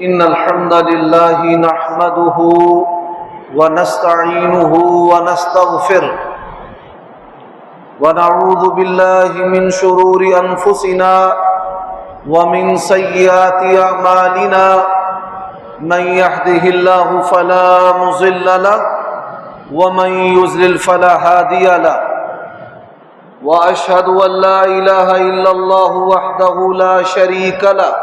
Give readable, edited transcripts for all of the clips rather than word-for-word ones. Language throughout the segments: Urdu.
إن الحمد لله نحمده ونستعينه ونستغفره ونعوذ بالله من شرور أنفسنا ومن سيئات أعمالنا من يهده الله فلا مضل له ومن يضلل فلا هادي له وأشهد أن لا إله إلا الله وحده لا شريك له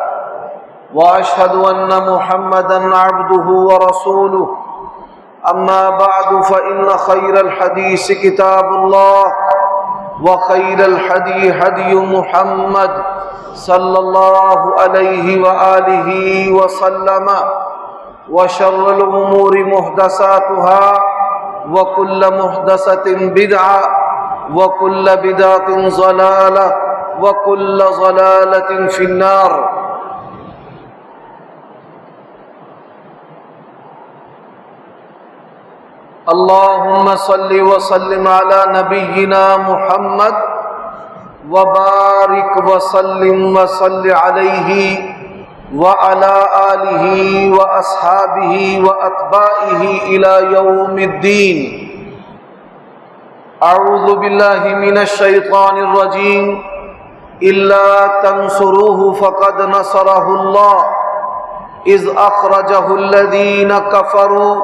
وأشهد أن محمدًا عبده ورسوله أما بعد فإن خير الحديث كتاب الله وخير الهدي هدي محمد صلى الله عليه وآله وسلم وشر الأمور محدثاتها وكل محدثة بدعة وكل بدعة ضلالة وكل ضلالة في النار. اللهم صل وسلم على نبينا محمد وبارك وسلم وصل عليه وعلى آله وأصحابه وأتباعه إلى يوم الدين. أعوذ بالله من الشيطان الرجيم. إلا تنصروه فقد نصره الله إذ أخرجه الذين كفروا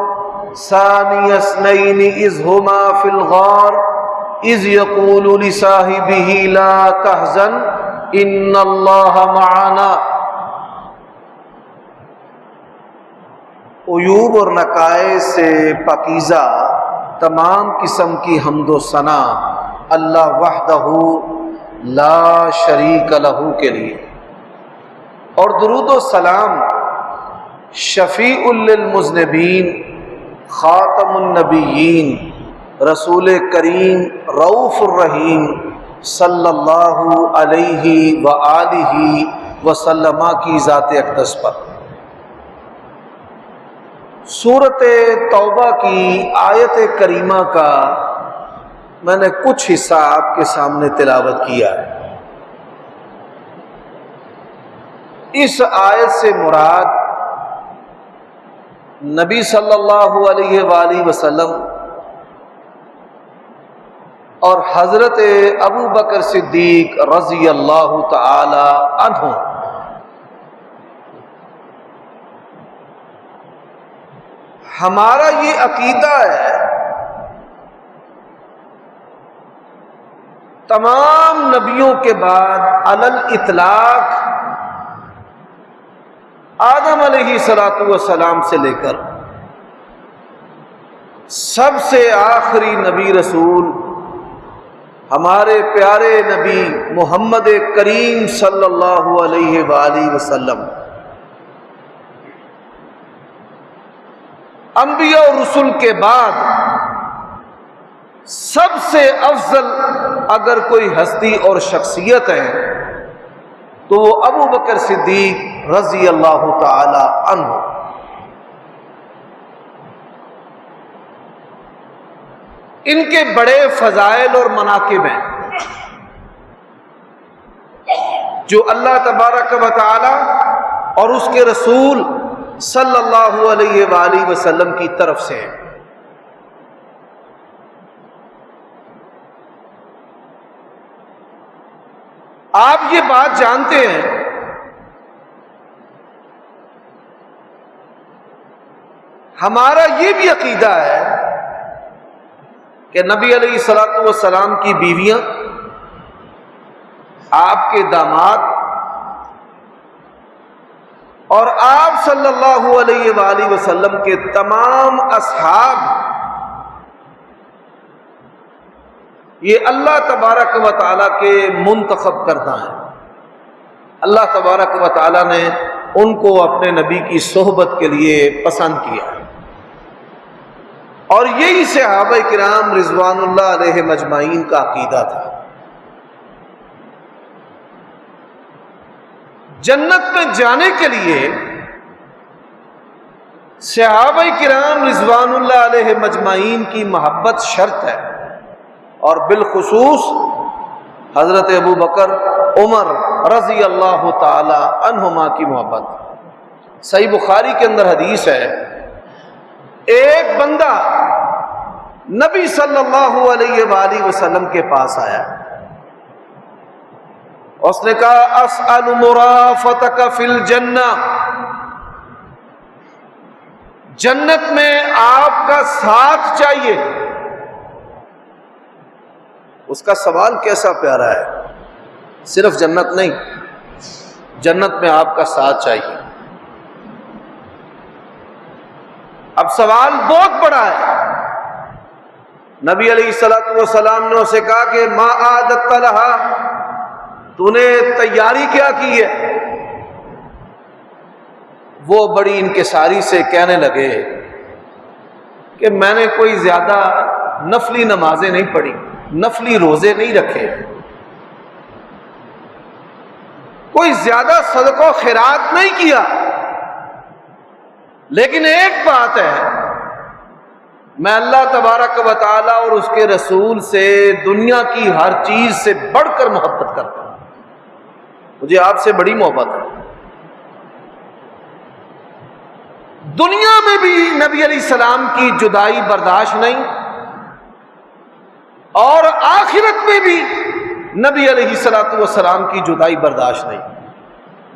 ثاني اثنين إذ هما في الغار إذ يقول لصاحبه لا تحزن إن الله معنا. عیوب اور نقائص سے پاکیزہ تمام قسم کی حمد و ثنا اللہ وحدہ لا شریک لہ کے لیے، اور درود و سلام شفیع للمذنبین خاتم النبیین رسول کریم رؤوف الرحیم صلی اللہ علیہ وآلہ وسلم کی ذات اقدس پر. سورۃ توبہ کی آیت کریمہ کا میں نے کچھ حصہ آپ کے سامنے تلاوت کیا ہے. اس آیت سے مراد نبی صلی اللہ علیہ وآلہ وسلم اور حضرت ابو بکر صدیق رضی اللہ تعالی عنہ ہمارا یہ عقیدہ ہے تمام نبیوں کے بعد علی الاطلاق آدم علیہ السلام سے لے کر سب سے آخری نبی رسول ہمارے پیارے نبی محمد کریم صلی اللہ علیہ وآلہ وسلم، انبیاء اور رسول کے بعد سب سے افضل اگر کوئی ہستی اور شخصیت ہے تو وہ ابو بکر صدیق رضی اللہ تعالی عنہ. ان کے بڑے فضائل اور مناقب ہیں جو اللہ تبارک و تعالی اور اس کے رسول صلی اللہ علیہ وآلہ وسلم کی طرف سے ہیں. آپ یہ بات جانتے ہیں ہمارا یہ بھی عقیدہ ہے کہ نبی علیہ الصلوۃ والسلام کی بیویاں، آپ کے داماد اور آپ صلی اللہ علیہ وآلہ وسلم کے تمام اصحاب یہ اللہ تبارک و تعالیٰ کے منتخب کردہ ہیں. اللہ تبارک و تعالیٰ نے ان کو اپنے نبی کی صحبت کے لیے پسند کیا، اور یہی صحابہ کرام رضوان اللہ علیہ مجمعین کا عقیدہ تھا. جنت میں جانے کے لیے صحابہ کرام رضوان اللہ علیہ مجمعین کی محبت شرط ہے، اور بالخصوص حضرت ابو بکر عمر رضی اللہ تعالی عنہما کی محبت. صحیح بخاری کے اندر حدیث ہے، ایک بندہ نبی صلی اللہ علیہ وآلہ وسلم کے پاس آیا، اس نے کہا اسأل مرافقتک فی الجنہ، جنت میں آپ کا ساتھ چاہیے۔ اس کا سوال کیسا پیارا ہے، صرف جنت نہیں، جنت میں آپ کا ساتھ چاہیے۔ اب سوال بہت بڑا ہے۔ نبی علیہ الصلوۃ والسلام نے اسے کہا کہ ما اعددت لہا، تو نے تیاری کیا کی ہے؟ وہ بڑی انکساری سے کہنے لگے کہ میں نے کوئی زیادہ نفلی نمازیں نہیں پڑھی، نفلی روزے نہیں رکھے، کوئی زیادہ صدقہ و خیرات نہیں کیا، لیکن ایک بات ہے، میں اللہ تبارک و تعالی اور اس کے رسول سے دنیا کی ہر چیز سے بڑھ کر محبت کرتا ہوں، مجھے آپ سے بڑی محبت ہے۔ دنیا میں بھی نبی علیہ السلام کی جدائی برداشت نہیں، اور آخرت میں بھی نبی علیہ الصلوۃ والسلام کی جدائی برداشت نہیں،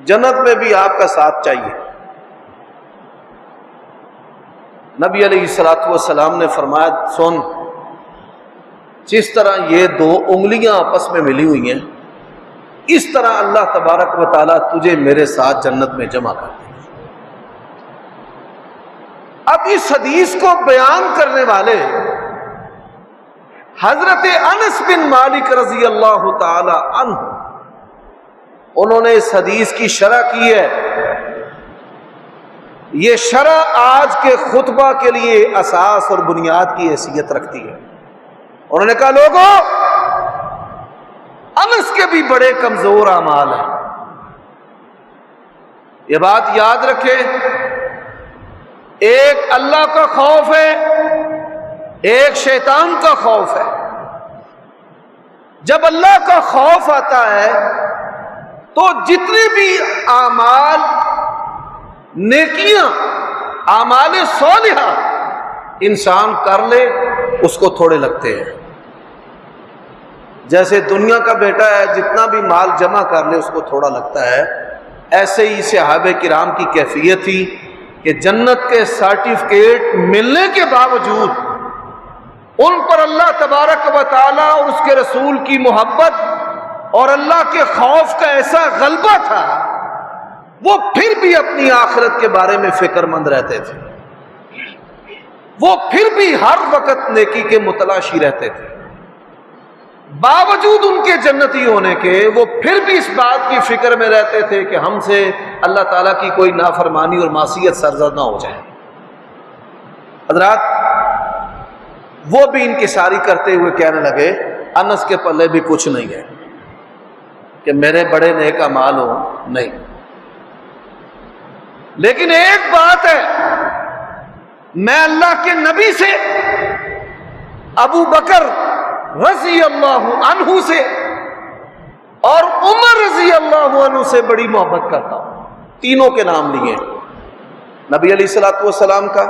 جنت میں بھی آپ کا ساتھ چاہیے۔ نبی علیہ الصلوۃ والسلام نے فرمایا سن، جس طرح یہ دو انگلیاں آپس میں ملی ہوئی ہیں، اس طرح اللہ تبارک و تعالیٰ تجھے میرے ساتھ جنت میں جمع کر دے۔ اب اس حدیث کو بیان کرنے والے حضرت انس بن مالک رضی اللہ تعالی عنہ، انہوں نے اس حدیث کی شرح کی ہے۔ یہ شرح آج کے خطبہ کے لیے اساس اور بنیاد کی حیثیت رکھتی ہے۔ انہوں نے کہا لوگوں، انس کے بھی بڑے کمزور اعمال ہیں، یہ بات یاد رکھیں، ایک اللہ کا خوف ہے، ایک شیطان کا خوف ہے۔ جب اللہ کا خوف آتا ہے تو جتنے بھی اعمال، نیکیاں، اعمال صالحہ انسان کر لے اس کو تھوڑے لگتے ہیں۔ جیسے دنیا کا بیٹا ہے، جتنا بھی مال جمع کر لے اس کو تھوڑا لگتا ہے، ایسے ہی صحابہ کرام کی کیفیت تھی کہ جنت کے سرٹیفکیٹ ملنے کے باوجود ان پر اللہ تبارک و تعالیٰ اور اس کے رسول کی محبت اور اللہ کے خوف کا ایسا غلبہ تھا، وہ پھر بھی اپنی آخرت کے بارے میں فکر مند رہتے تھے، وہ پھر بھی ہر وقت نیکی کے متلاشی رہتے تھے، باوجود ان کے جنتی ہونے کے وہ پھر بھی اس بات کی فکر میں رہتے تھے کہ ہم سے اللہ تعالیٰ کی کوئی نافرمانی اور معصیت سرزد نہ ہو جائے۔ حضرات، وہ بھی انکساری کرتے ہوئے کہنے لگے انس کے پلے بھی کچھ نہیں ہے کہ میرے بڑے نیک اعمال ہو، نہیں، لیکن ایک بات ہے، میں اللہ کے نبی سے، ابو بکر رضی اللہ عنہ سے اور عمر رضی اللہ عنہ سے بڑی محبت کرتا ہوں۔ تینوں کے نام لیے، نبی علیہ الصلوۃ والسلام کا،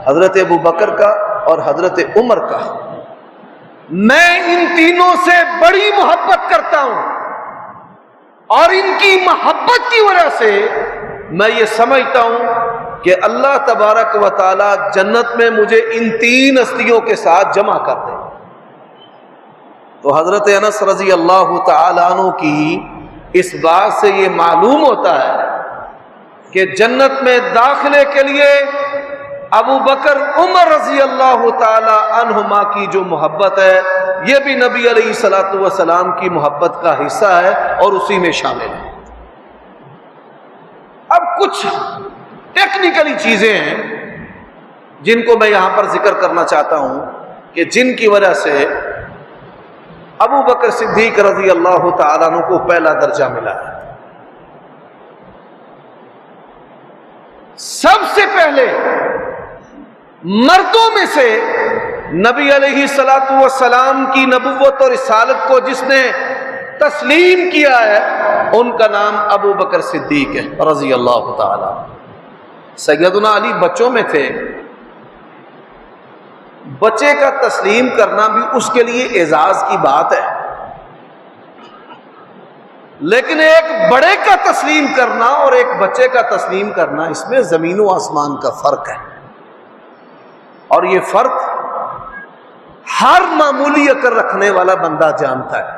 حضرت ابو بکر کا اور حضرت عمر کا۔ میں ان تینوں سے بڑی محبت کرتا ہوں، اور ان کی محبت کی وجہ سے میں یہ سمجھتا ہوں کہ اللہ تبارک و تعالی جنت میں مجھے ان تین ہستیوں کے ساتھ جمع کر دے۔ تو حضرت انس رضی اللہ تعالیٰ عنہ کی اس بات سے یہ معلوم ہوتا ہے کہ جنت میں داخلے کے لیے ابو بکر عمر رضی اللہ تعالی عنہما کی جو محبت ہے، یہ بھی نبی علیہ الصلوۃ والسلام کی محبت کا حصہ ہے اور اسی میں شامل ہے۔ اب کچھ ٹیکنیکلی چیزیں ہیں جن کو میں یہاں پر ذکر کرنا چاہتا ہوں کہ جن کی وجہ سے ابو بکر صدیق رضی اللہ تعالیٰ عنہ کو پہلا درجہ ملا ہے۔ سب سے پہلے مردوں میں سے نبی علیہ الصلوۃ والسلام کی نبوت اور رسالت کو جس نے تسلیم کیا ہے، ان کا نام ابو بکر صدیق ہے رضی اللہ تعالیٰ۔ سیدنا علی بچوں میں تھے، بچے کا تسلیم کرنا بھی اس کے لیے اعزاز کی بات ہے، لیکن ایک بڑے کا تسلیم کرنا اور ایک بچے کا تسلیم کرنا، اس میں زمین و آسمان کا فرق ہے۔ اور یہ فرق ہر معمولی عقل رکھنے والا بندہ جانتا ہے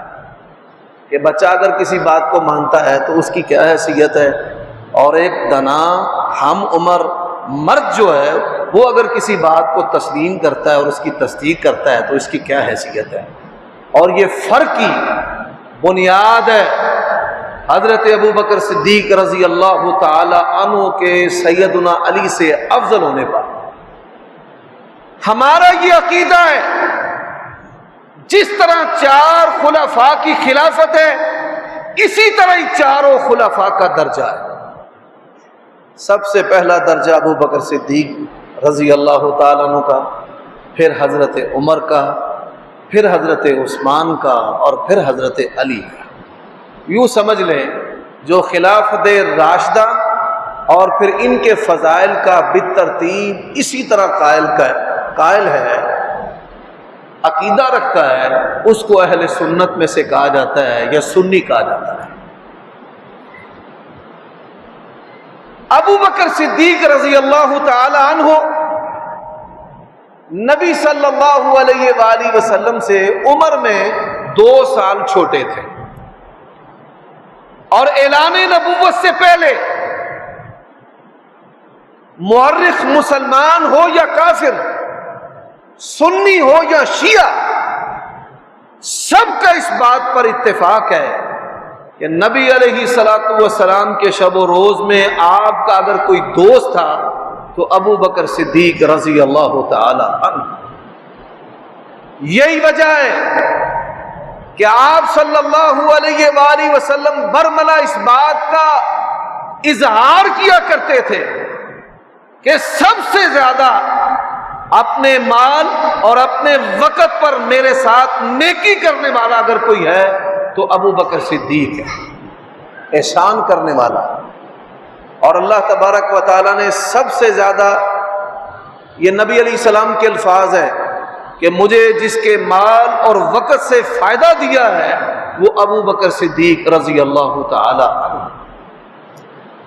کہ بچہ اگر کسی بات کو مانتا ہے تو اس کی کیا حیثیت ہے، اور ایک دنا ہم عمر مرد جو ہے وہ اگر کسی بات کو تسلیم کرتا ہے اور اس کی تصدیق کرتا ہے تو اس کی کیا حیثیت ہے۔ اور یہ فرق کی بنیاد ہے حضرت ابوبکر صدیق رضی اللہ تعالی عنہ کے سیدنا علی سے افضل ہونے پر۔ ہمارا یہ عقیدہ ہے جس طرح 4 خلفاء کی خلافت ہے، اسی طرح ہی چاروں خلفاء کا درجہ ہے۔ سب سے پہلا درجہ ابوبکر صدیق رضی اللہ تعالیٰ عنہ کا، پھر حضرت عمر کا، پھر حضرت عثمان کا، اور پھر حضرت علی کا۔ یوں سمجھ لیں جو خلافت راشدہ اور پھر ان کے فضائل کا بالترتیب اسی طرح قائل ہے، عقیدہ رکھتا ہے، اس کو اہل سنت میں سے کہا جاتا ہے یا سنی کہا جاتا ہے۔ ابو بکر صدیق رضی اللہ تعالی عنہ نبی صلی اللہ علیہ وآلہ وسلم سے عمر میں 2 سال چھوٹے تھے، اور اعلان نبوت سے پہلے مورخ مسلمان ہو یا کافر، سنی ہو یا شیعہ، سب کا اس بات پر اتفاق ہے کہ نبی علیہ الصلوۃ والسلام کے شب و روز میں آپ کا اگر کوئی دوست تھا تو ابو بکر صدیق رضی اللہ تعالی عنہ۔ یہی وجہ ہے کہ آپ صلی اللہ علیہ وآلہ وسلم برملا اس بات کا اظہار کیا کرتے تھے کہ سب سے زیادہ اپنے مال اور اپنے وقت پر میرے ساتھ نیکی کرنے والا اگر کوئی ہے تو ابو بکر صدیق ہے، احسان کرنے والا۔ اور اللہ تبارک و تعالیٰ نے سب سے زیادہ، یہ نبی علیہ السلام کے الفاظ ہیں کہ مجھے جس کے مال اور وقت سے فائدہ دیا ہے وہ ابو بکر صدیق رضی اللہ تعالی عنہ۔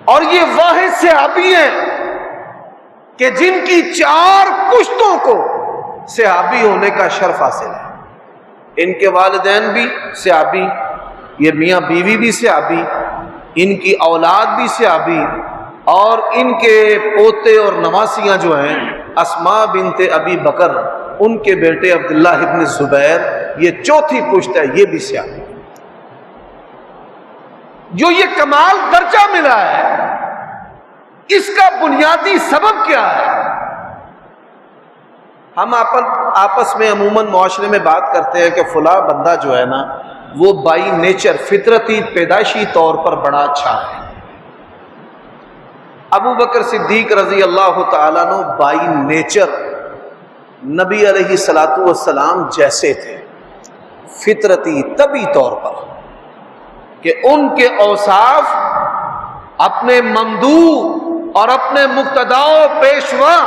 اور یہ واحد صحابی ہیں کہ جن کی 4 پشتوں کو صحابی ہونے کا شرف حاصل ہے۔ ان کے والدین بھی صحابی، یہ میاں بیوی بھی صحابی، ان کی اولاد بھی صحابی، اور ان کے پوتے اور نواسیاں جو ہیں اسماء بنت ابی بکر، ان کے بیٹے عبداللہ ابن زبیر، یہ 4تھی پشت ہے، یہ بھی صحابی۔ جو یہ کمال درجہ ملا ہے اس کا بنیادی سبب کیا ہے؟ ہم آپس میں عموماً معاشرے میں بات کرتے ہیں کہ فلاں بندہ جو ہے نا وہ بائی نیچر، فطرتی پیدائشی طور پر بڑا اچھا ہے۔ ابو بکر صدیق رضی اللہ تعالیٰ عنہ بائی نیچر نبی علیہ الصلوۃ والسلام جیسے تھے، فطرتی طبی طور پر، کہ ان کے اوصاف اپنے ممدوح اور اپنے مقتداء و پیشوا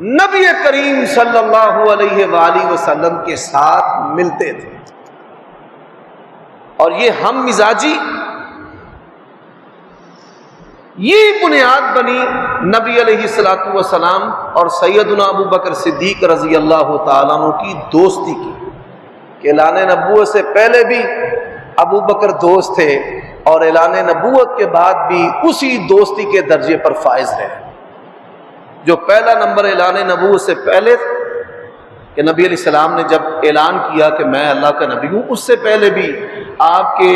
نبی کریم صلی اللہ علیہ وآلہ وسلم کے ساتھ ملتے تھے۔ اور یہ ہم مزاجی، یہ بنیاد بنی نبی علیہ الصلوۃ والسلام اور سیدنا ابو بکر صدیق رضی اللہ تعالیٰ عنہ کی دوستی کی، کہ اعلان نبوت سے پہلے بھی ابو بکر دوست تھے اور اعلان نبوت کے بعد بھی اسی دوستی کے درجے پر فائز رہے۔ جو پہلا نمبر اعلان نبوت سے پہلے کہ نبی علیہ السلام نے جب اعلان کیا کہ میں اللہ کا نبی ہوں، اس سے پہلے بھی آپ کے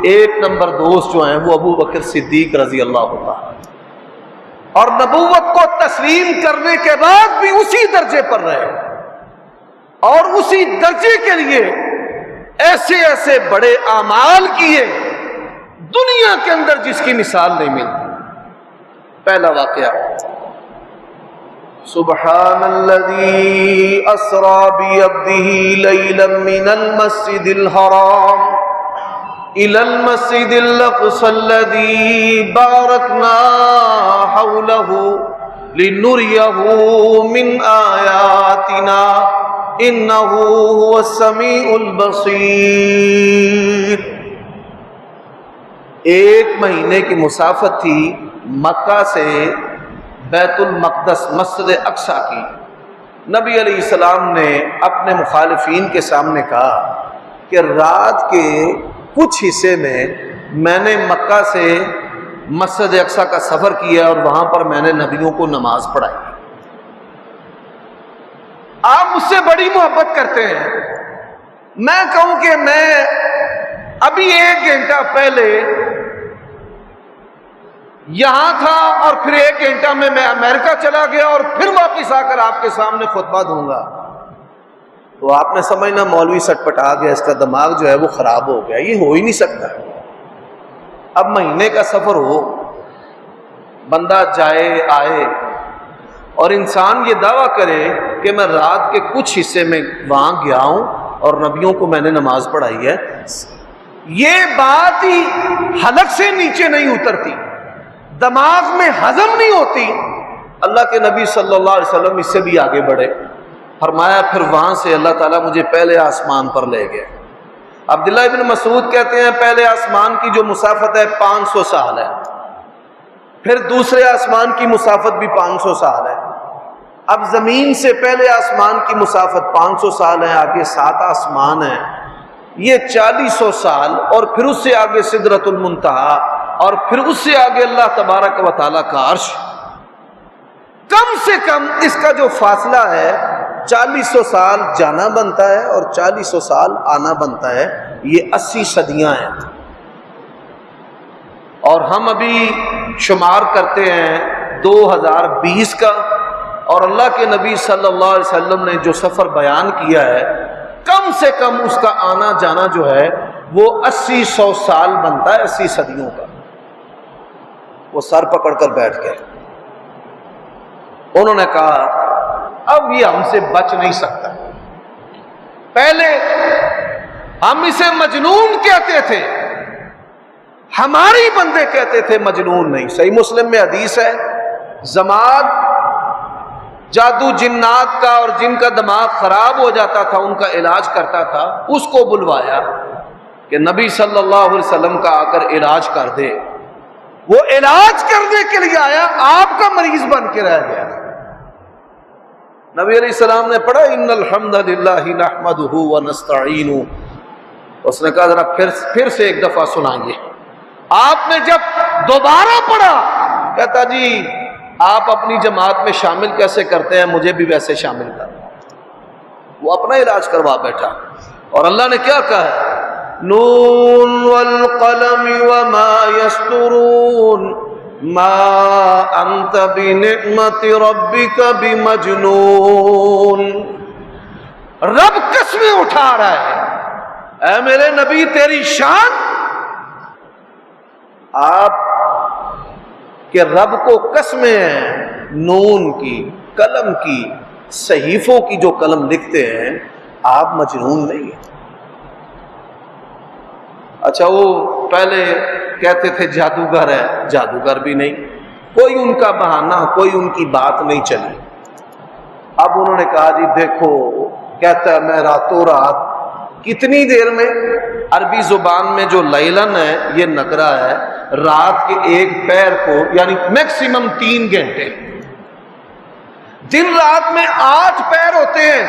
1 نمبر دوست جو ہیں وہ ابو بکر صدیق رضی اللہ تعالیٰ، اور نبوت کو تسلیم کرنے کے بعد بھی اسی درجے پر رہے، اور اسی درجے کے لیے ایسے ایسے بڑے اعمال کیے دنیا کے اندر جس کی مثال نہیں ملتی۔ پہلا واقعہ، سبحان الذی اسری بعبدہ لیلا من المسجد الحرام الی المسجد الاقصی الذی بارکنا حولہ لنریہ من آیاتنا انہ هو السمیع البصیر۔ ایک مہینے کی مسافت تھی مکہ سے بیت المقدس مسجد اقصیٰ کی۔ نبی علیہ السلام نے اپنے مخالفین کے سامنے کہا کہ رات کے کچھ حصے میں نے مکہ سے مسجد اقصیٰ کا سفر کیا اور وہاں پر میں نے نبیوں کو نماز پڑھائی۔ آپ مجھ سے بڑی محبت کرتے ہیں، میں کہوں کہ میں ابھی 1 گھنٹہ پہلے یہاں تھا اور پھر 1 گھنٹہ میں امریکہ چلا گیا اور پھر واپس آ کر آپ کے سامنے خطبہ دوں گا، تو آپ نے سمجھنا مولوی سٹ پٹا گیا، اس کا دماغ جو ہے وہ خراب ہو گیا۔ یہ ہو ہی نہیں سکتا۔ اب مہینے کا سفر ہو، بندہ جائے آئے اور انسان یہ دعویٰ کرے کہ میں رات کے کچھ حصے میں وہاں گیا ہوں اور نبیوں کو میں نے نماز پڑھائی ہے، یہ بات ہی حلق سے نیچے نہیں اترتی، دماغ میں ہضم نہیں ہوتی۔ اللہ کے نبی صلی اللہ علیہ وسلم اس سے بھی آگے بڑھے، فرمایا پھر وہاں سے اللہ تعالیٰ مجھے پہلے آسمان پر لے گئے۔ عبداللہ ابن مسعود کہتے ہیں پہلے آسمان کی جو مسافت ہے 500 سال ہے، پھر دوسرے آسمان کی مسافت بھی 500 سال ہے، اب زمین سے پہلے آسمان کی مسافت 500 سال ہے، آگے 7 آسمان ہیں، یہ 4000 سال، اور پھر اس سے آگے سدرۃ المنتہا، اور پھر اس سے آگے اللہ تبارک و تعالیٰ کا عرش۔ کم سے کم اس کا جو فاصلہ ہے 4000 سال جانا بنتا ہے اور 4000 سال آنا بنتا ہے، یہ 80 صدیاں ہیں۔ اور ہم ابھی شمار کرتے ہیں 2020 کا، اور اللہ کے نبی صلی اللہ علیہ وسلم نے جو سفر بیان کیا ہے، کم سے کم اس کا آنا جانا جو ہے وہ 80-100 سال بنتا ہے، 80 صدیوں کا۔ وہ سر پکڑ کر بیٹھ گئے، انہوں نے کہا اب یہ ہم سے بچ نہیں سکتا۔ پہلے ہم اسے مجنون کہتے تھے، ہماری بندے کہتے تھے مجنون نہیں۔ صحیح مسلم میں حدیث ہے، زماد جادو جنات کا اور جن کا دماغ خراب ہو جاتا تھا ان کا علاج کرتا تھا، اس کو بلوایا کہ نبی صلی اللہ علیہ وسلم کا آ کر علاج کر دے۔ وہ علاج کرنے کے لیے آیا، آپ کا مریض بن کے رہ گیا۔ نبی علیہ السلام نے پڑھا ان الحمد للہ نحمدہ ونستعینہ، اس نے کہا ذرا پھر سے ایک دفعہ سنائیے۔ آپ نے جب دوبارہ پڑھا، کہتا جی آپ اپنی جماعت میں شامل کیسے کرتے ہیں، مجھے بھی ویسے شامل کر۔ وہ اپنا علاج کروا بیٹھا، اور اللہ نے کیا کہا ہے، نون والقلم وما یسطرون ما انت بنعمت ربک بمجنون۔ رب قسمیں اٹھا رہا ہے، اے میرے نبی تیری شان، آپ کہ رب کو قسمیں ہیں نون کی، قلم کی، صحیفوں کی جو قلم لکھتے ہیں، آپ مجنون نہیں ہیں۔ اچھا وہ پہلے کہتے تھے جادوگر ہے، جادوگر بھی نہیں، کوئی ان کا بہانہ، کوئی ان کی بات نہیں چلی۔ اب انہوں نے کہا جی دیکھو، کہتا ہے میں راتوں رات، کتنی دیر میں؟ عربی زبان میں جو لیلن ہے یہ نکرہ ہے، رات کے 1 پہر کو یعنی میکسیمم 3 گھنٹے، دن رات میں 8 پہر ہوتے ہیں،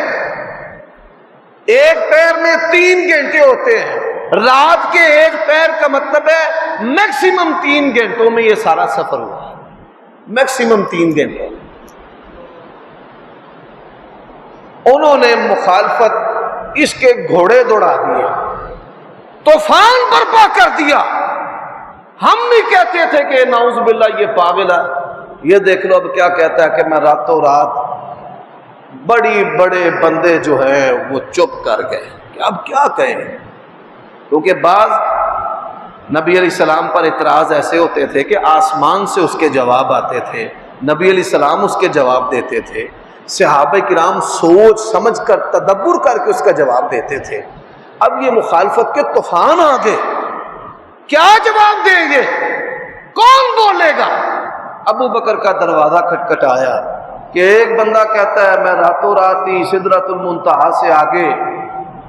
1 پہر میں 3 گھنٹے ہوتے ہیں، رات کے 1 پہر کا مطلب ہے میکسیمم 3 گھنٹوں میں یہ سارا سفر ہوا، میکسیمم 3 گھنٹوں۔ انہوں نے مخالفت، اس کے گھوڑے دوڑا دیے، طوفان برپا کر دیا۔ ہم بھی کہتے تھے کہ نعوذ باللہ یہ پاگل ہے، یہ دیکھ لو اب کیا کہتا ہے کہ میں راتوں رات۔ بڑے بندے جو ہیں وہ چپ کر گئے کہ اب کیا کہیں، کیونکہ بعض نبی علیہ السلام پر اعتراض ایسے ہوتے تھے کہ آسمان سے اس کے جواب آتے تھے، نبی علیہ السلام اس کے جواب دیتے تھے، صحابہ کرام سوچ سمجھ کر تدبر کر کے اس کا جواب دیتے تھے۔ اب یہ مخالفت کے طوفان آ گئے، کیا جواب دیں گے، کون بولے گا؟ ابو بکر کا دروازہ کھٹکھٹایا کہ ایک بندہ کہتا ہے میں راتوں رات ہی سدرۃ المنتہا سے آگے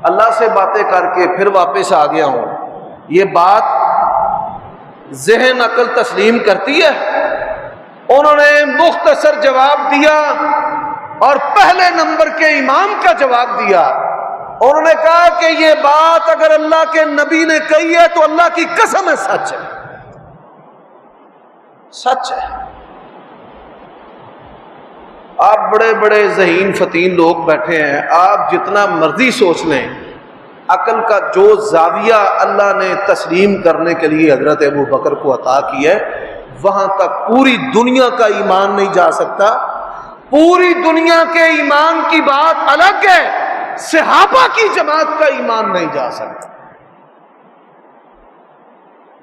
اللہ سے باتیں کر کے پھر واپس آ گیا ہوں، یہ بات ذہن عقل تسلیم کرتی ہے؟ انہوں نے مختصر جواب دیا اور پہلے نمبر کے امام کا جواب دیا۔ انہوں نے کہا کہ یہ بات اگر اللہ کے نبی نے کہی ہے تو اللہ کی قسم ہے سچ ہے، سچ ہے۔ آپ بڑے بڑے ذہین فتین لوگ بیٹھے ہیں، آپ جتنا مرضی سوچ لیں، عقل کا جو زاویہ اللہ نے تسلیم کرنے کے لیے حضرت ابو بکر کو عطا کی ہے وہاں تک پوری دنیا کا ایمان نہیں جا سکتا۔ پوری دنیا کے ایمان کی بات الگ ہے، صحابہ کی جماعت کا ایمان نہیں جا سکتا۔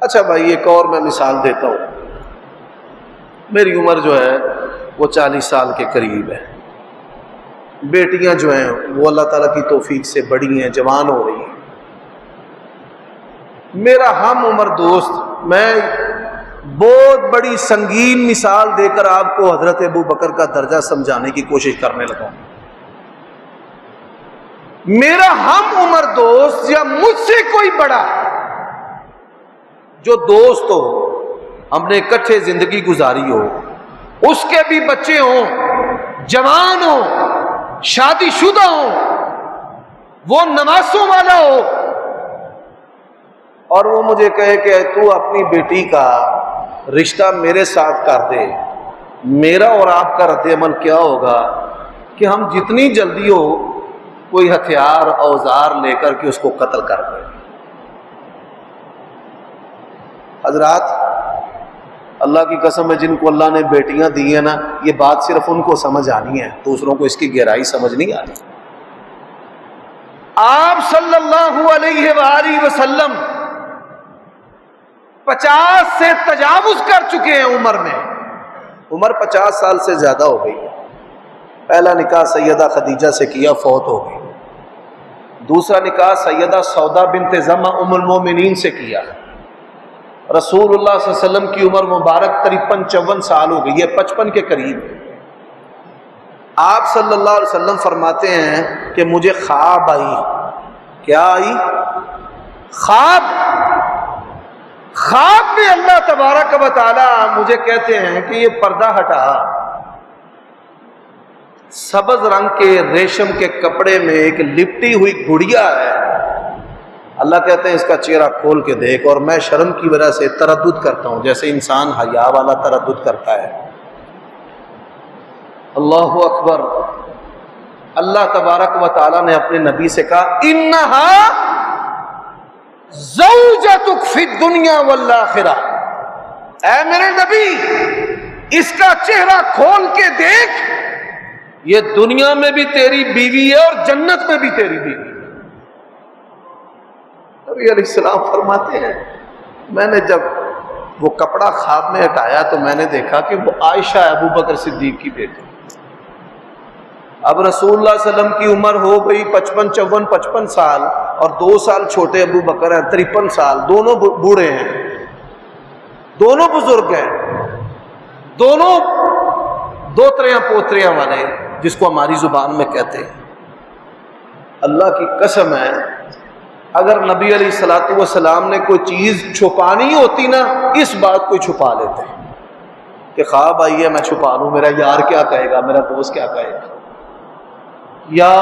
اچھا بھائی ایک اور میں مثال دیتا ہوں، میری عمر جو ہے وہ 40 سال کے قریب ہے، بیٹیاں جو ہیں وہ اللہ تعالیٰ کی توفیق سے بڑی ہیں، جوان ہو رہی ہیں۔ میرا ہم عمر دوست، میں بہت بڑی سنگین مثال دے کر آپ کو حضرت ابو بکر کا درجہ سمجھانے کی کوشش کرنے لگا ہوں۔ میرا ہم عمر دوست یا مجھ سے کوئی بڑا جو دوست ہو، ہم نے اکٹھے زندگی گزاری ہو، اس کے بھی بچے ہوں، جوان ہوں، شادی شدہ ہوں، وہ نمازوں والا ہو، اور وہ مجھے کہے کہ تو اپنی بیٹی کا رشتہ میرے ساتھ کر دے، میرا اور آپ کا رد عمل کیا ہوگا کہ ہم جتنی جلدی ہو کوئی ہتھیار اوزار لے کر کے اس کو قتل کر دیں۔ حضرات اللہ کی قسم ہے، جن کو اللہ نے بیٹیاں دی ہیں نا، یہ بات صرف ان کو سمجھ آنی ہے، دوسروں کو اس کی گہرائی سمجھ نہیں آنی۔ آپ صلی اللہ علیہ وآلہ وسلم 50 سے تجاوز کر چکے ہیں عمر میں، عمر 50 سال سے زیادہ ہو گئی ہے۔ پہلا نکاح سیدہ خدیجہ سے کیا، فوت ہو گئی۔ دوسرا نکاح سیدہ سودا بنت زمع ام المومنین سے کیا۔ رسول اللہ صلی اللہ علیہ وسلم کی عمر مبارک 53-54 سال ہو گئی ہے، 55 کے قریب۔ آپ صلی اللہ علیہ وسلم فرماتے ہیں کہ مجھے خواب آئی۔ کیا آئی؟ خواب میں اللہ تبارک و تعالی مجھے کہتے ہیں کہ یہ پردہ ہٹا، سبز رنگ کے ریشم کے کپڑے میں ایک لپٹی ہوئی گڑیا ہے، اللہ کہتے ہیں اس کا چہرہ کھول کے دیکھ، اور میں شرم کی وجہ سے تردد کرتا ہوں جیسے انسان حیا والا تردد کرتا ہے۔ اللہ اکبر۔ اللہ تبارک و تعالی نے اپنے نبی سے کہا انہا زوجتک فی الدنیا والآخرہ، اے میرے نبی اس کا چہرہ کھول کے دیکھ، یہ دنیا میں بھی تیری بیوی ہے اور جنت میں بھی تیری بیوی ہے۔ نبی علیہ السلام فرماتے ہیں میں نے جب وہ کپڑا خواب میں ہٹایا تو میں نے دیکھا کہ وہ عائشہ ابو بکر صدیق کی بیٹی۔ اب رسول اللہ صلی اللہ علیہ وسلم کی عمر ہو گئی 55 سال، اور 2 سال چھوٹے ابو بکر ہیں 53 سال، دونوں بوڑھے ہیں، دونوں بزرگ ہیں، دونوں دوتریاں پوتریاں والے، جس کو ہماری زبان میں کہتے ہیں۔ اللہ کی قسم ہے اگر نبی علیہ الصلوۃ والسلام نے کوئی چیز چھپانی ہوتی نا، اس بات کو چھپا لیتے کہ خواب آئی ہے میں چھپا لوں، میرا یار کیا کہے گا، میرا دوست کیا کہے گا۔ یا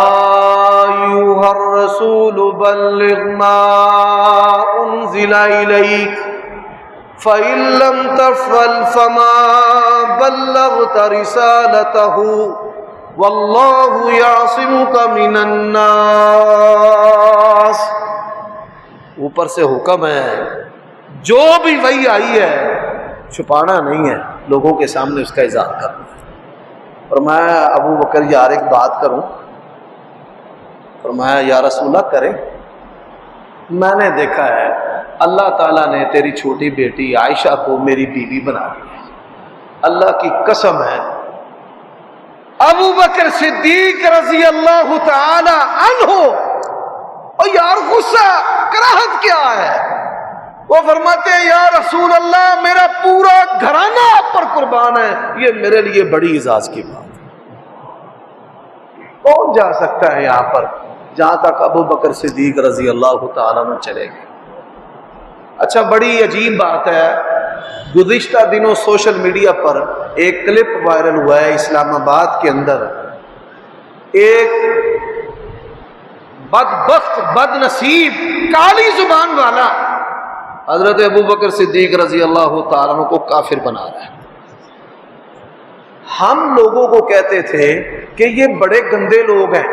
ایھا الرسول بلغ ما انزل الیک فإن لم تفعل فما بلغت رسالته واللہ یعصمک من الناس۔ اوپر سے حکم ہے جو بھی وحی آئی ہے چھپانا نہیں ہے، لوگوں کے سامنے اس کا اظہار کرنا ہے۔ فرمایا ابو بکر یار ایک بات کروں؟ فرمایا یا رسول اللہ کریں۔ میں نے دیکھا ہے اللہ تعالیٰ نے تیری چھوٹی بیٹی عائشہ کو میری بیوی بنا دیا، اللہ کی قسم ہے۔ ابو بکر صدیق رضی اللہ تعالی عنہ، اور یار غصہ کراہت کیا ہے، وہ فرماتے ہیں یا رسول اللہ میرا پورا گھرانہ آپ پر قربان ہے، یہ میرے لیے بڑی اعزاز کی بات ہے۔ کون جا سکتا ہے یہاں پر جہاں تک ابو بکر صدیق رضی اللہ تعالیٰ عنہ چلے گئے؟ اچھا بڑی عجیب بات ہے، گزشتہ دنوں سوشل میڈیا پر ایک کلپ وائرل ہوا ہے اسلام آباد کے اندر، ایک بدبخت بد نصیب کالی زبان والا حضرت ابو بکر صدیق رضی اللہ تعالیٰ عنہ کو کافر بنا رہا ہے۔ ہم لوگوں کو کہتے تھے کہ یہ بڑے گندے لوگ ہیں،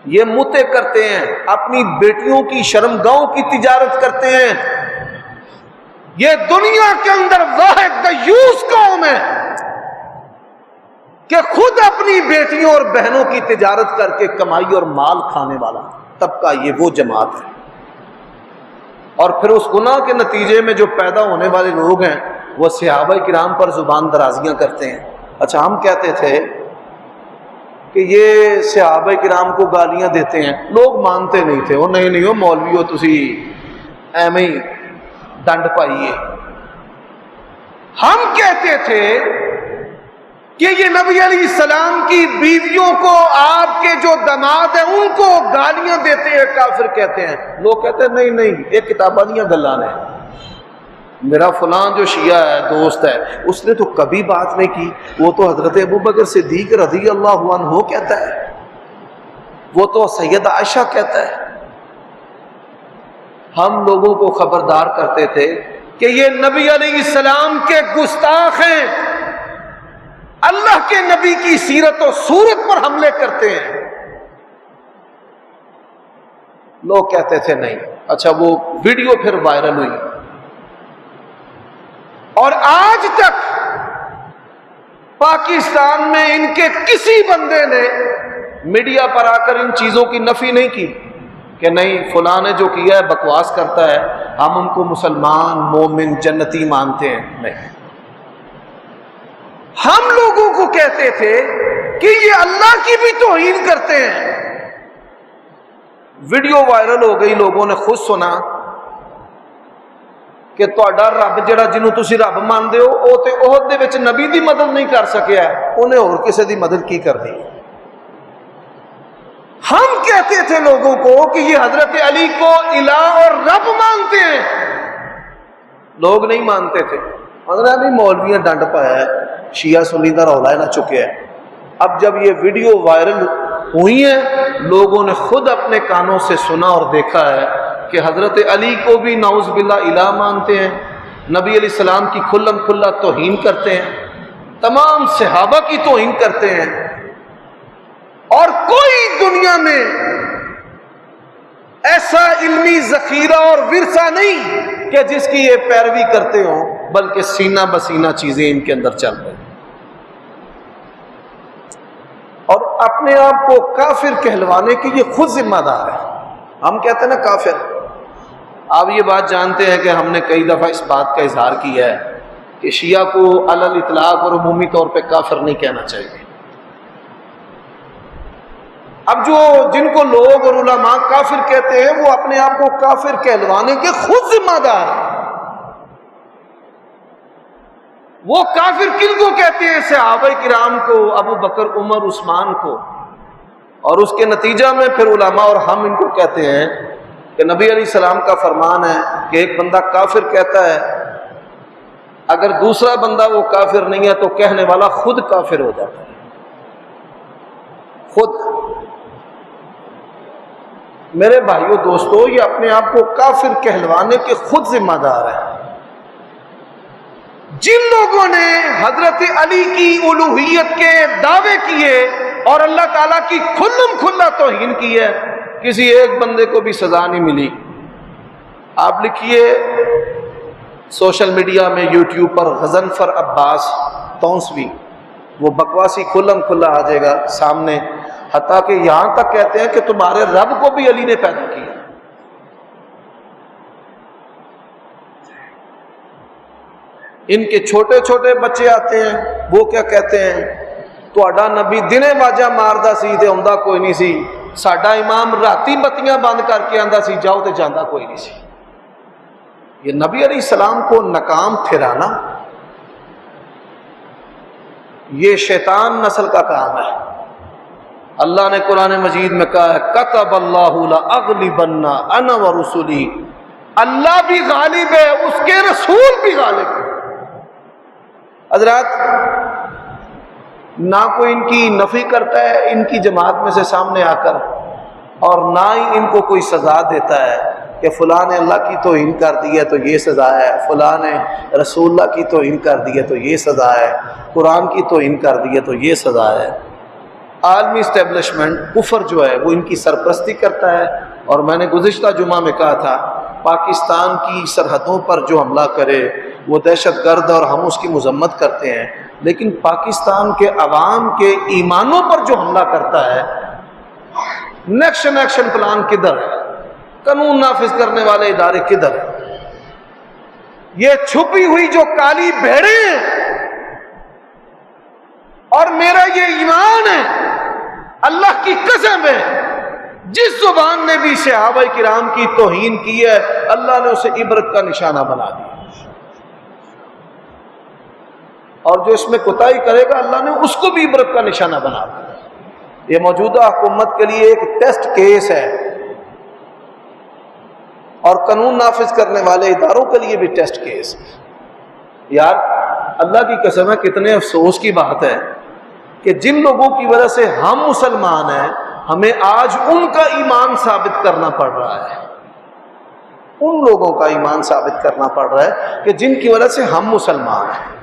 یہ متے کرتے ہیں، اپنی بیٹیوں کی شرمگاہوں کی تجارت کرتے ہیں، یہ دنیا کے اندر واحد دیوس قوم ہے کہ خود اپنی بیٹیوں اور بہنوں کی تجارت کر کے کمائی اور مال کھانے والا طبقہ یہ وہ جماعت ہے۔ اور پھر اس گناہ کے نتیجے میں جو پیدا ہونے والے لوگ ہیں وہ صحابہ کرام پر زبان درازیاں کرتے ہیں۔ اچھا ہم کہتے تھے کہ یہ صحابہ کرام کو گالیاں دیتے ہیں، لوگ مانتے نہیں تھے، وہ نہیں ہو مولوی ہو تسی ایویں ہی ڈنڈ پائیے۔ ہم کہتے تھے کہ یہ نبی علیہ السلام کی بیویوں کو، آپ کے جو داماد ہیں ان کو گالیاں دیتے ہیں، کافر کہتے ہیں۔ لوگ کہتے ہیں نہیں یہ کتاباں دیاں گلاں نے، میرا فلاں جو شیعہ ہے دوست ہے اس نے تو کبھی بات نہیں کی، وہ تو حضرت ابو بکر صدیق رضی اللہ عنہ کہتا ہے، وہ تو سید عائشہ کہتا ہے۔ ہم لوگوں کو خبردار کرتے تھے کہ یہ نبی علیہ السلام کے گستاخ ہیں، اللہ کے نبی کی سیرت و صورت پر حملے کرتے ہیں۔ لوگ کہتے تھے نہیں۔ اچھا وہ ویڈیو پھر وائرل ہوئی اور آج تک پاکستان میں ان کے کسی بندے نے میڈیا پر آ کر ان چیزوں کی نفی نہیں کی کہ نہیں فلاں نے جو کیا ہے بکواس کرتا ہے، ہم ان کو مسلمان مومن جنتی مانتے ہیں۔ نہیں، ہم لوگوں کو کہتے تھے کہ یہ اللہ کی بھی توہین کرتے ہیں۔ ویڈیو وائرل ہو گئی، لوگوں نے خود سنا کہ تہاڈا رب جڑا جنوں تسی رب مانتے ہو وہ تے عہد دے وچ نبی دی مدد نہیں کر سکیا، انہیں اور کسی دی مدد کی کر دی۔ ہم کہتے تھے لوگوں کو کہ یہ حضرت علی کو الہ اور رب مانتے ہیں، لوگ نہیں مانتے تھے۔ حضرت علی مولویاں ڈنڈ پایا ہے، شیعہ سنی دا رولا نہ چکے ہے۔ اب جب یہ ویڈیو وائرل ہوئی ہیں لوگوں نے خود اپنے کانوں سے سنا اور دیکھا ہے کہ حضرت علی کو بھی نعوذ باللہ الہ مانتے ہیں، نبی علیہ السلام کی کھلم کھلا توہین کرتے ہیں، تمام صحابہ کی توہین کرتے ہیں، اور کوئی دنیا میں ایسا علمی ذخیرہ اور ورثہ نہیں کہ جس کی یہ پیروی کرتے ہوں، بلکہ سینہ بسینہ چیزیں ان کے اندر چل رہی ہیں، اور اپنے آپ کو کافر کہلوانے کے یہ خود ذمہ دار ہے۔ ہم کہتے ہیں نا کافر، آپ یہ بات جانتے ہیں کہ ہم نے کئی دفعہ اس بات کا اظہار کیا ہے کہ شیعہ کو علی الاطلاق اور عمومی طور پہ کافر نہیں کہنا چاہیے۔ اب جن کو لوگ اور علماء کافر کہتے ہیں وہ اپنے آپ کو کافر کہلوانے کے خود ذمہ دار ہیں۔ وہ کافر کن کو کہتے ہیں؟ صحابہ کرام کو، ابو بکر عمر عثمان کو، اور اس کے نتیجہ میں پھر علماء اور ہم ان کو کہتے ہیں کہ نبی علیہ السلام کا فرمان ہے کہ ایک بندہ کافر کہتا ہے، اگر دوسرا بندہ وہ کافر نہیں ہے تو کہنے والا خود کافر ہو جاتا ہے، خود۔ میرے بھائیو دوستو، یہ اپنے آپ کو کافر کہلوانے کے خود ذمہ دار ہیں۔ جن لوگوں نے حضرت علی کی الوہیت کے دعوے کیے اور اللہ تعالیٰ کی کھلم کھلا توہین کی ہے، کسی ایک بندے کو بھی سزا نہیں ملی۔ آپ لکھیے سوشل میڈیا میں، یوٹیوب پر غضنفر عباس تونسوی، وہ بکواسی کھلم کھلا آ جائے گا سامنے، حتیٰ کہ یہاں تک کہتے ہیں کہ تمہارے رب کو بھی علی نے پیدا کیا۔ ان کے چھوٹے چھوٹے بچے آتے ہیں، وہ کیا کہتے ہیں؟ تہاڈا نبی دنے واجہ ماردا سی تے آندا کوئی نہیں سی، ساڈا امام راتی بتیاں بند کر کے آندا سی جاؤ تے جاندا کوئی نہیں سی۔ یہ نبی علیہ السلام کو ناکام ٹھہرانا یہ شیطان نسل کا کام ہے۔ اللہ نے قرآن مجید میں کہا ہے کتب اللہ لأغلبن انا ورسلی، اللہ بھی غالب ہے، اس کے رسول بھی غالب ہے۔ حضرات نہ کوئی ان کی نفی کرتا ہے ان کی جماعت میں سے سامنے آ کر، اور نہ ہی ان کو کوئی سزا دیتا ہے کہ فلاں نے اللہ کی توہین کر دی ہے تو یہ سزا ہے، فلاں نے رسول اللہ کی توہین کر دی ہے تو یہ سزا ہے، قرآن کی توہین کر دی ہے تو یہ سزا ہے۔ عالمی اسٹیبلشمنٹ کفر جو ہے وہ ان کی سرپرستی کرتا ہے، اور میں نے گزشتہ جمعہ میں کہا تھا پاکستان کی سرحدوں پر جو حملہ کرے وہ دہشت گرد اور ہم اس کی مذمت کرتے ہیں، لیکن پاکستان کے عوام کے ایمانوں پر جو حملہ کرتا ہے، نیکشن ایکشن پلان کدھر ہے؟ قانون نافذ کرنے والے ادارے کدھر ہیں؟ یہ چھپی ہوئی جو کالی بھیڑیں ہیں، اور میرا یہ ایمان ہے اللہ کی قسم ہے جس زبان نے بھی صحابہ کرام کی توہین کی ہے اللہ نے اسے عبرت کا نشانہ بنا دیا، اور جو اس میں کوتاہی کرے گا اللہ نے اس کو بھی عبرت کا نشانہ بنا دیا۔ یہ موجودہ حکومت کے لیے ایک ٹیسٹ کیس ہے، اور قانون نافذ کرنے والے اداروں کے لیے بھی ٹیسٹ کیس ہے۔ یار اللہ کی قسم ہے کتنے افسوس کی بات ہے کہ جن لوگوں کی وجہ سے ہم مسلمان ہیں ہمیں آج ان کا ایمان ثابت کرنا پڑ رہا ہے، ان لوگوں کا ایمان ثابت کرنا پڑ رہا ہے کہ جن کی وجہ سے ہم مسلمان ہیں،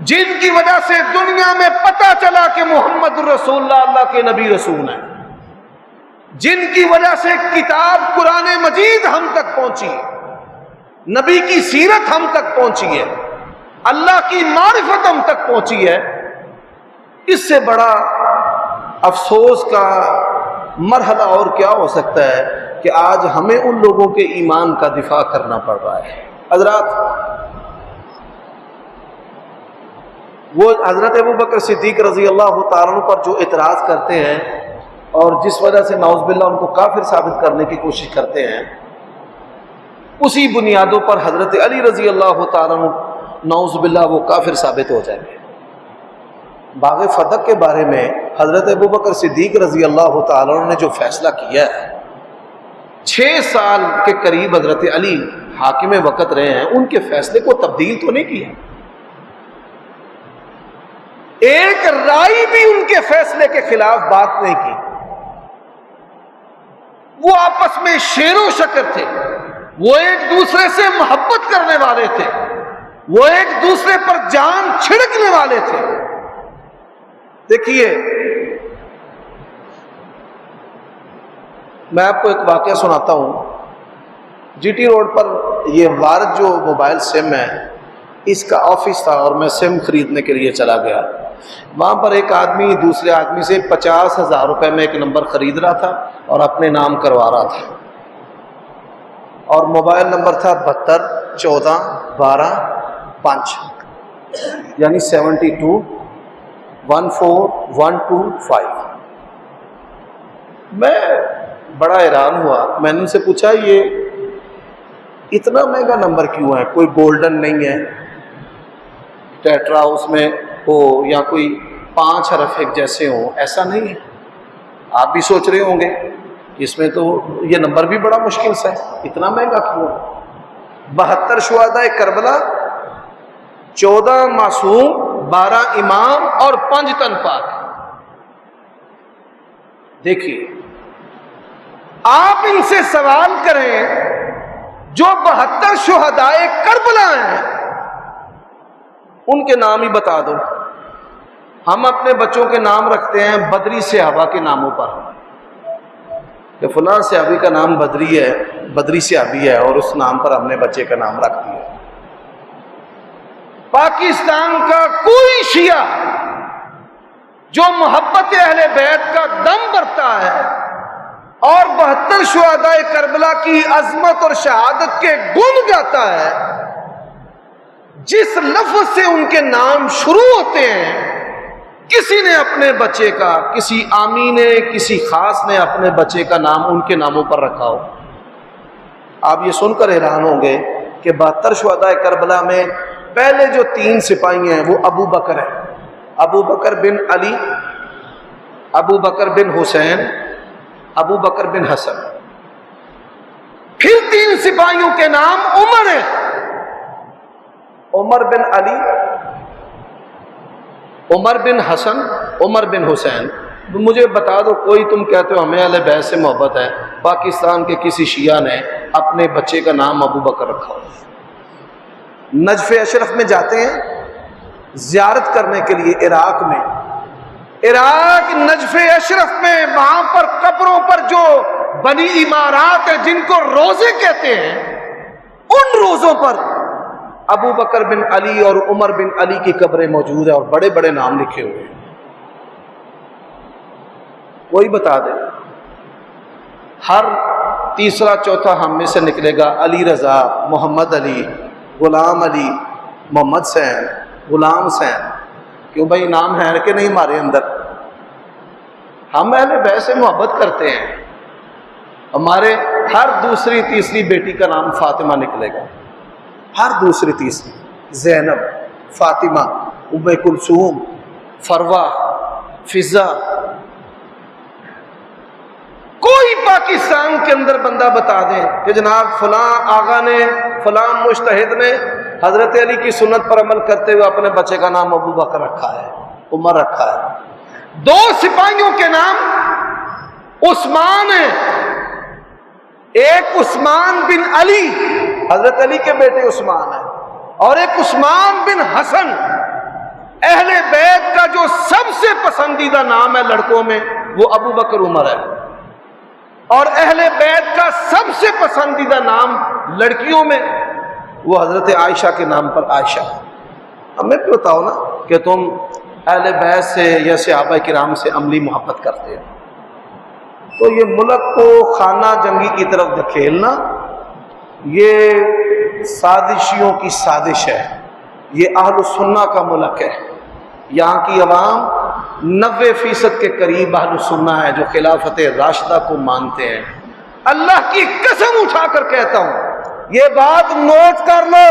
جن کی وجہ سے دنیا میں پتہ چلا کہ محمد رسول اللہ اللہ کے نبی رسول ہیں، جن کی وجہ سے کتاب قرآن مجید ہم تک پہنچی، نبی کی سیرت ہم تک پہنچی ہے، اللہ کی معرفت ہم تک پہنچی ہے۔ اس سے بڑا افسوس کا مرحلہ اور کیا ہو سکتا ہے کہ آج ہمیں ان لوگوں کے ایمان کا دفاع کرنا پڑ رہا ہے۔ حضرات وہ حضرت ابوبکر صدیق رضی اللہ تعالیٰ عنہ پر جو اعتراض کرتے ہیں اور جس وجہ سے نعوذ باللہ ان کو کافر ثابت کرنے کی کوشش کرتے ہیں، اسی بنیادوں پر حضرت علی رضی اللہ تعالیٰ عنہ نعوذ باللہ وہ کافر ثابت ہو جائیں گے۔ باغ فتح کے بارے میں حضرت ابوبکر صدیق رضی اللہ تعالیٰ عنہ نے جو فیصلہ کیا ہے، 6 سال کے قریب حضرت علی حاکم وقت رہے ہیں، ان کے فیصلے کو تبدیل تو نہیں کیا، ایک رائے بھی ان کے فیصلے کے خلاف بات نہیں کی۔ وہ آپس میں شیر و شکر تھے، وہ ایک دوسرے سے محبت کرنے والے تھے، وہ ایک دوسرے پر جان چھڑکنے والے تھے۔ دیکھیے میں آپ کو ایک واقعہ سناتا ہوں۔ جی ٹی روڈ پر یہ وارد جو موبائل سم ہے اس کا آفس تھا، اور میں سم خریدنے کے لیے چلا گیا۔ وہاں پر ایک آدمی دوسرے آدمی سے 50,000 روپے میں ایک نمبر خرید رہا تھا اور اپنے نام کروا رہا تھا، اور موبائل نمبر تھا 72 14 12 5، یعنی 72 14 125۔ میں بڑا حیران ہوا، میں نے ان سے پوچھا یہ اتنا مہنگا نمبر کیوں ہے؟ کوئی گولڈن نہیں ہے ٹیٹرا اس میں ہو یا کوئی 5 حرف ایک جیسے ہوں، ایسا نہیں ہے۔ آپ بھی سوچ رہے ہوں گے اس میں تو یہ نمبر بھی بڑا مشکل سے ہے، اتنا مہنگا کیوں؟ 72 شہداء کربلا، 14 معصوم، 12 امام اور 5 تن پاک۔ دیکھیے آپ ان سے سوال کریں جو 72 شہداء کربلا ہیں ان کے نام ہی بتا دو۔ ہم اپنے بچوں کے نام رکھتے ہیں بدری صحابہ کے ناموں پر، کہ فلاں صحابی کا نام بدری ہے، بدری صحابی ہے، اور اس نام پر ہم نے بچے کا نام رکھ دیا۔ پاکستان کا کوئی شیعہ جو محبت اہل بیت کا دم بھرتا ہے اور 72 شہداء کربلا کی عظمت اور شہادت کے گن گاتا ہے، جس لفظ سے ان کے نام شروع ہوتے ہیں، کسی نے اپنے بچے کا، کسی عامی نے، کسی خاص نے اپنے بچے کا نام ان کے ناموں پر رکھا ہو، آپ یہ سن کر حیران ہوں گے کہ 72 شہدائے کربلا میں پہلے جو 3 سپاہی ہیں وہ ابو بکر ہیں، ابو بکر بن علی، ابو بکر بن حسین، ابو بکر بن حسن۔ پھر 3 سپاہیوں کے نام عمر ہیں، عمر بن علی، عمر بن حسن، عمر بن حسین۔ مجھے بتا دو کوئی، تم کہتے ہو ہمیں اہل بیت سے محبت ہے، پاکستان کے کسی شیعہ نے اپنے بچے کا نام ابو بکر رکھا ہو؟ نجف اشرف میں جاتے ہیں زیارت کرنے کے لیے، عراق میں، عراق نجف اشرف میں، وہاں پر قبروں پر جو بنی عمارات ہیں جن کو روزے کہتے ہیں، ان روزوں پر ابو بکر بن علی اور عمر بن علی کی قبریں موجود ہیں اور بڑے بڑے نام لکھے ہوئے ہیں۔ کوئی بتا دے، ہر تیسرا چوتھا ہم میں سے نکلے گا علی رضا، محمد علی، غلام علی، محمد حسین، غلام حسین۔ کیوں بھائی نام ہے کہ نہیں ہمارے اندر؟ ہم اہل بیت سے محبت کرتے ہیں، ہمارے ہر دوسری تیسری بیٹی کا نام فاطمہ نکلے گا، ہر دوسری تیسری، زینب، فاطمہ، ام کلثوم، فروہ، فضہ۔ کوئی پاکستان کے اندر بندہ بتا دیں کہ جناب فلاں آغا نے، فلاں مجتہد نے حضرت علی کی سنت پر عمل کرتے ہوئے اپنے بچے کا نام ابو بکر رکھا ہے، عمر رکھا ہے۔ 2 سپاہیوں کے نام عثمان ہیں، ایک عثمان بن علی، حضرت علی کے بیٹے عثمان ہیں، اور ایک عثمان بن حسن۔ اہل بیت کا جو سب سے پسندیدہ نام ہے لڑکوں میں وہ ابو بکر عمر ہے، اور اہل بیت کا سب سے پسندیدہ نام لڑکیوں میں وہ حضرت عائشہ کے نام پر عائشہ ہے۔ ہمیں بھی بتاؤ نا کہ تم اہل بیت سے یا صحابہ کرام سے عملی محبت کرتے ہو۔ تو یہ ملک کو خانہ جنگی کی طرف دھکیلنا یہ سازشیوں کی سازش ہے۔ یہ اہل السنہ کا ملک ہے، یہاں کی عوام 90% کے قریب اہل السنہ ہے جو خلافت راشدہ کو مانتے ہیں۔ اللہ کی قسم اٹھا کر کہتا ہوں، یہ بات نوٹ کر لو،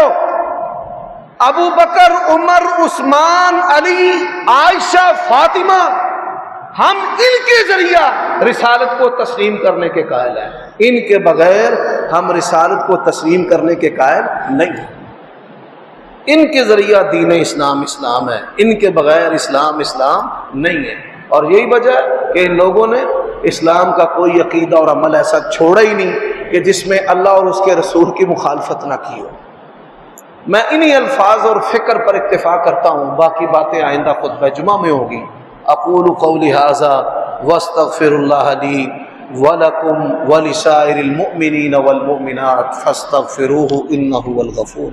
ابو بکر، عمر، عثمان، علی، عائشہ، فاطمہ، ہم ان کے ذریعہ رسالت کو تسلیم کرنے کے قائل ہیں، ان کے بغیر ہم رسالت کو تسلیم کرنے کے قائل نہیں ہیں۔ ان کے ذریعہ دین اسلام اسلام ہے، ان کے بغیر اسلام اسلام نہیں ہے۔ اور یہی وجہ ہے کہ ان لوگوں نے اسلام کا کوئی عقیدہ اور عمل ایسا چھوڑا ہی نہیں کہ جس میں اللہ اور اس کے رسول کی مخالفت نہ کی ہو۔ میں انہی الفاظ اور فکر پر اکتفا کرتا ہوں، باقی باتیں آئندہ خطبہ جمعہ میں ہوگی۔ اقول قولی ھذا واستغفر اللہ لی ولکم ولسائر المؤمنین والمؤمنات فاستغفروہ انہ هو الغفور۔